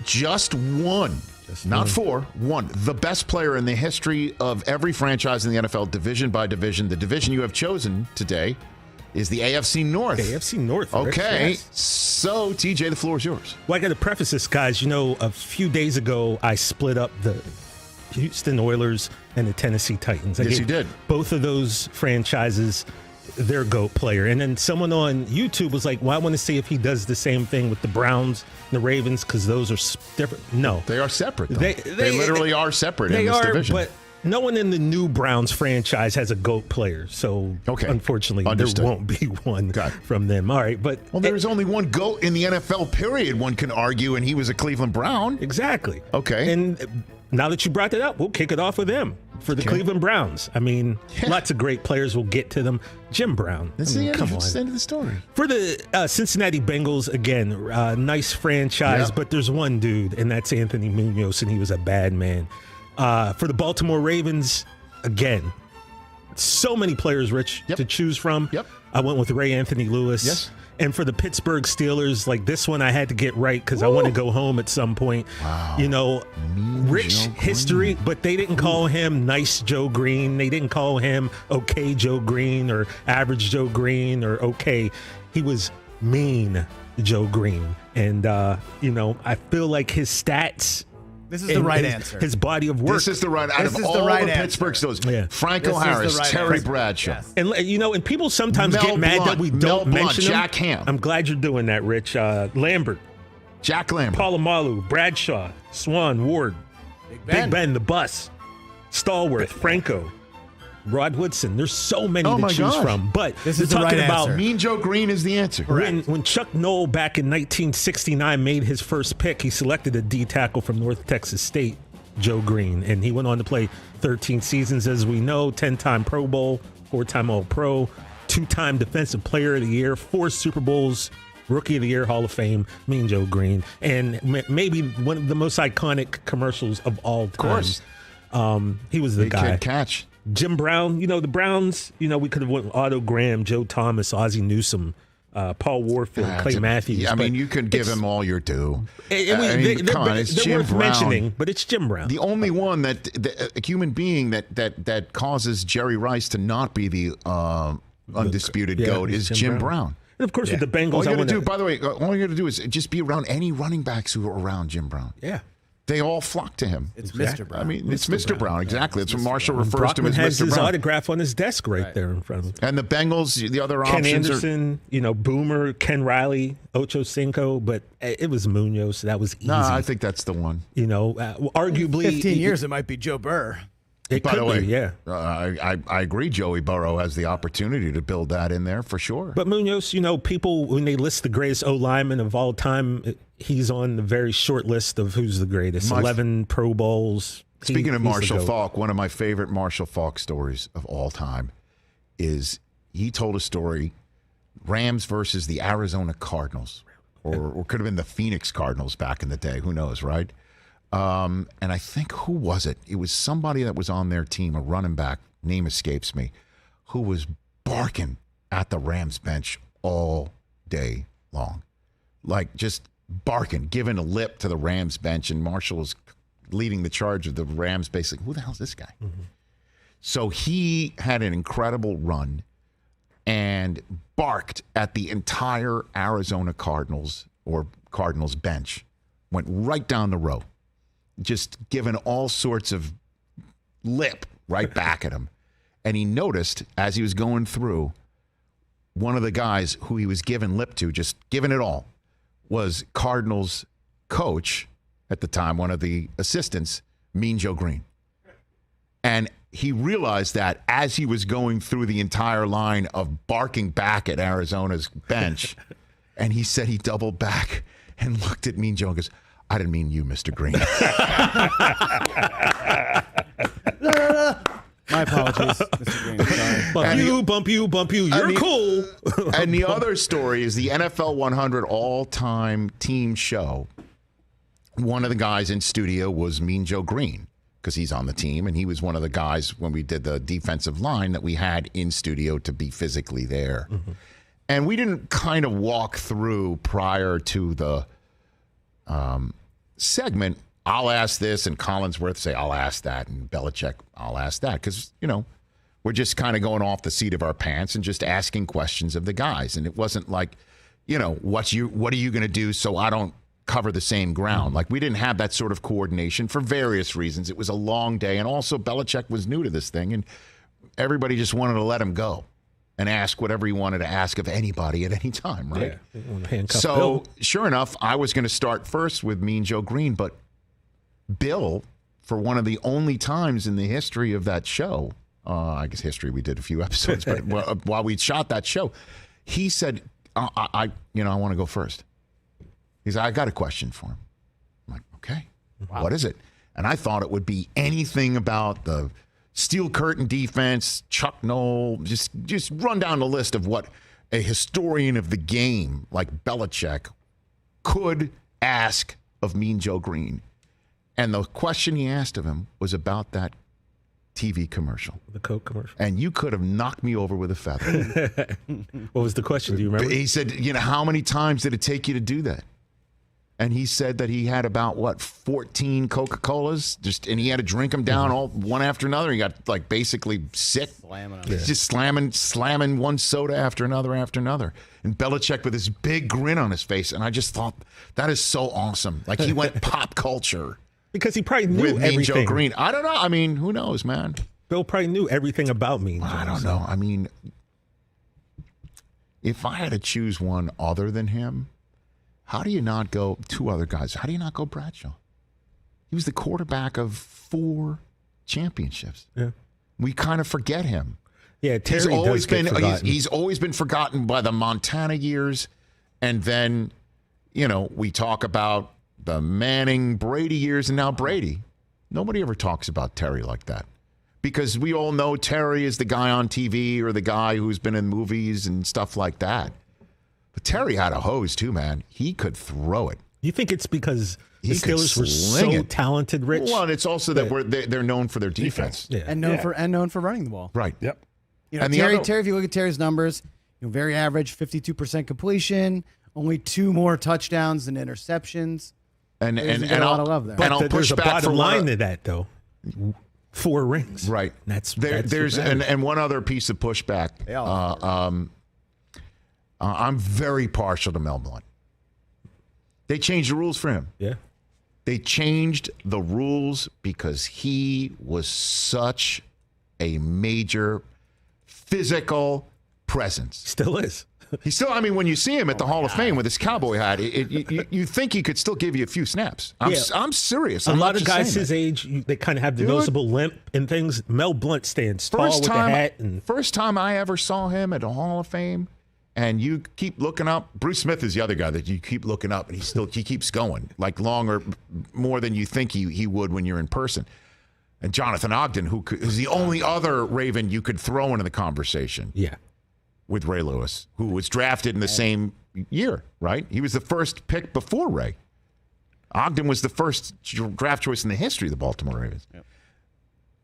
just one. Not four, one. The best player in the history of every franchise in the NFL, division by division. The division you have chosen today is the AFC North. The AFC North. Okay. Yes. So, TJ, the floor is yours. Well, I got to preface this, guys. You know, a few days ago, I split up the Houston Oilers and the Tennessee Titans. Yes, you did. Both of those franchises their GOAT player. And then someone on YouTube was like, well, I want to see if he does the same thing with the Browns and the Ravens because those are different. No. They are separate, though. They literally are separate in this division. But no one in the new Browns franchise has a GOAT player. So, unfortunately, Understood. there won't be one from them. All right. But there's only one GOAT in the NFL, period, one can argue, and he was a Cleveland Brown. Exactly. Okay. And now that you brought that up, we'll kick it off with him for the Cleveland Browns. I mean, lots of great players. We'll get to them. Jim Brown. That's the end of the story. For the Cincinnati Bengals, again, nice franchise, but there's one dude, and that's Anthony Munoz, and he was a bad man. For the Baltimore Ravens, again, so many players, Rich, to choose from. I went with Ray Anthony Lewis. Yes. And for the Pittsburgh Steelers, like this one I had to get right because I want to go home at some point. Wow. You know, rich history, but they didn't call him Nice Joe Green. They didn't call him Okay Joe Green or Average Joe Green or okay. He was Mean Joe Green. And, you know, I feel like his stats. This is the right answer. His body of work. This is the right out of all the Pittsburgh Steelers. Franco Harris, Terry Bradshaw. Yes. And, you know, and people sometimes get mad that we don't mention them. Jack Ham. I'm glad you're doing that, Rich. Lambert. Jack Lambert. Palomalu, Bradshaw, Swan, Ward. Big Ben, the Bus. Stallworth, Franco. Rod Woodson. There's so many to choose from. But this we're is the talking right about answer. Mean Joe Green is the answer. When Chuck Noll back in 1969 made his first pick, he selected a D tackle from North Texas State, Joe Green, and he went on to play 13 seasons, as we know, 10-time Pro Bowl, 4-time All-Pro, 2-time Defensive Player of the Year, 4 Super Bowls, Rookie of the Year, Hall of Fame, Mean Joe Green, and maybe one of the most iconic commercials of all time. Of course. He was the guy. Kid catch. Jim Brown, you know, the Browns, you know, we could have went with Otto Graham, Joe Thomas, Ozzie Newsome, Paul Warfield, Clay Matthews. Yeah, I mean, you can give him all your due. Come on, it's Jim worth Brown. mentioning, but it's Jim Brown. The only one that a human being that causes Jerry Rice to not be the undisputed GOAT is Jim Brown. And of course, with the Bengals, all you got to do, by the way, all you got to do is just be around any running backs who are around Jim Brown. Yeah. They all flock to him. It's Mr. Brown. I mean, it's Mr. Brown. Exactly. That's what Marshall refers to him Brockman as has Mr. his Brown. autograph on his desk right there in front of him. And the Bengals, the other Ken options Anderson, you know, Boomer, Ken Riley, Ocho Cinco, but it was Munoz. So that was easy. No, I think that's the one. You know, arguably. 15 years, it might be Joe Burr. It By could the way, be, yeah. I agree. Joey Burrow has the opportunity to build that in there for sure. But Munoz, you know, people, when they list the greatest O-lineman of all time, he's on the very short list of who's the greatest. 11 Pro Bowls. Speaking of Marshall Faulk, one of my favorite Marshall Faulk stories of all time is he told a story, Rams versus the Arizona Cardinals, or could have been the Phoenix Cardinals back in the day. Who knows, right? And I think, who was it? It was somebody that was on their team, a running back, name escapes me, who was barking at the Rams bench all day long. Like just barking, giving a lip to the Rams bench, and Marshall was leading the charge of the Rams, basically, who the hell is this guy? Mm-hmm. So he had an incredible run and barked at the entire Arizona Cardinals bench, went right down the row, just giving all sorts of lip right back at him. And he noticed as he was going through, one of the guys who he was giving lip to, just giving it all, was Cardinals coach at the time, one of the assistants, Mean Joe Green. And he realized that as he was going through the entire line of barking back at Arizona's bench, and he said he doubled back and looked at Mean Joe and goes, I didn't mean you, Mr. Green. My apologies, Mr. Green. Sorry. Bump you. You're cool. And the other story is the NFL 100 all-time team show. One of the guys in studio was Mean Joe Green, because he's on the team, and he was one of the guys when we did the defensive line that we had in studio to be physically there. Mm-hmm. And we didn't kind of walk through prior to the segment, I'll ask this, and Collinsworth say, I'll ask that, and Belichick, I'll ask that. Because, we're just kind of going off the seat of our pants and just asking questions of the guys. And it wasn't like, what are you going to do so I don't cover the same ground? Like, we didn't have that sort of coordination for various reasons. It was a long day. And also, Belichick was new to this thing, and everybody just wanted to let him go and ask whatever he wanted to ask of anybody at any time, right? Yeah. So, Bill. Sure enough, I was going to start first with Mean Joe Green, but Bill, for one of the only times in the history of that show, I guess history, we did a few episodes, but while we shot that show, he said, I want to go first. He said, I got a question for him. I'm like, okay, What is it? And I thought it would be anything about the Steel Curtain defense, Chuck Noll, just run down the list of what a historian of the game like Belichick could ask of Mean Joe Green. And the question he asked of him was about that TV commercial. The Coke commercial. And you could have knocked me over with a feather. What was the question? Do you remember? He said, how many times did it take you to do that? And he said that he had about 14 Coca-Colas, and he had to drink them down all one after another. He got basically sick, just slamming one soda after another. And Belichick with this big grin on his face, and I just thought that is so awesome. Like, he went pop culture because he probably knew with everything. Mean Joe Green. I don't know. I mean, who knows, man? Bill probably knew everything about Mean Joe. I don't know. I mean, if I had to choose one other than him. How do you not go two other guys? How do you not go Bradshaw? He was the quarterback of 4 championships. Yeah, we kind of forget him. Yeah, Terry he's always been forgotten by the Montana years, and then we talk about the Manning Brady years, and now Brady. Nobody ever talks about Terry like that because we all know Terry is the guy on TV or the guy who's been in movies and stuff like that. But Terry had a hose too, man. He could throw it. You think it's because the Steelers were so talented, Rich? Well, and it's also that they're known for their defense. Yeah. And known for running the ball. Right. Yep. And Terry, if you look at Terry's numbers, very average, 52% completion, only 2 more touchdowns than interceptions. And a lot of love there. But I'll push there's a back bottom line to that, though. 4 rings. Right. There's and one other piece of pushback. I'm very partial to Mel Blount. They changed the rules for him. Yeah. They changed the rules because he was such a major physical presence. Still is. He still, when you see him at the Hall of Fame with his cowboy hat, you think he could still give you a few snaps. I'm serious. A lot of guys his age, they kind of have the noticeable limp and things. Mel Blount stands tall with the hat. First time I ever saw him at the Hall of Fame, and you keep looking up. Bruce Smith is the other guy that you keep looking up, and he keeps going, like longer, more than you think he would when you're in person. And Jonathan Ogden, who is the only other Raven you could throw into the conversation. Yeah. With Ray Lewis, who was drafted in the same year, right? He was the first pick before Ray. Ogden was the first draft choice in the history of the Baltimore Ravens. Yep.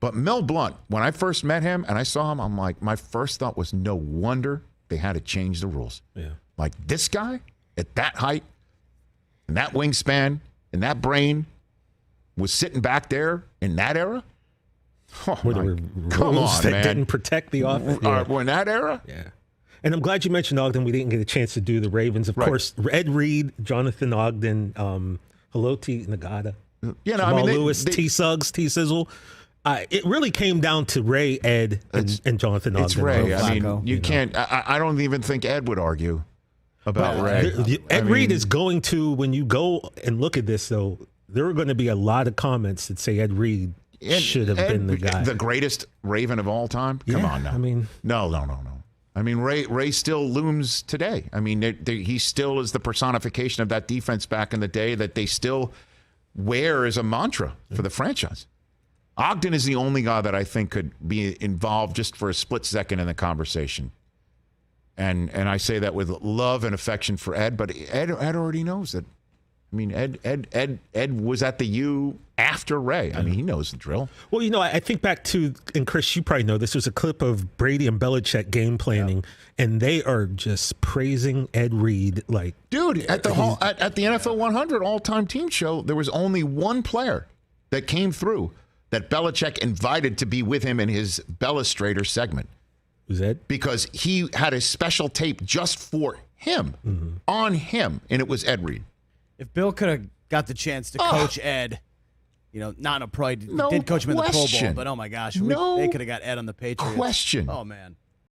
But Mel Blount, when I first met him and I saw him, I'm like, my first thought was no wonder they had to change the rules. Yeah. Like, this guy at that height, and that wingspan, and that brain was sitting back there in that era? Oh, come on, that didn't protect the offense. In that era? Yeah. And I'm glad you mentioned Ogden. We didn't get a chance to do the Ravens. Of course, Ed Reed, Jonathan Ogden, Haloti Nagata, Jamal Lewis, T. Suggs, T. Sizzle. It really came down to Ray, Ed, and Jonathan Ogden. It's Ray. You can't. I don't even think Ed would argue about Ray. Ed Reed is going to, when you go and look at this, though, there are going to be a lot of comments that say Ed Reed should have been the guy. The greatest Raven of all time? Come on now. No. Ray still looms today. He still is the personification of that defense back in the day that they still wear as a mantra for the franchise. Ogden is the only guy that I think could be involved just for a split second in the conversation. And I say that with love and affection for Ed, but Ed already knows that I mean, Ed was at the U after Ray. I mean, he knows the drill. Well, I think back to, and Chris, you probably know this, was a clip of Brady and Belichick game planning, and they are just praising Ed Reed. Like, dude, at the NFL 100 all-time team show, there was only one player that came through that Belichick invited to be with him in his Bellustrator segment. Who's Ed? Because he had a special tape just for him, on him, and it was Ed Reed. If Bill could have got the chance to coach Ed, not in a pro, did coach him in the Pro Bowl, but oh my gosh, they could have got Ed on the Patriots. Question. Oh man.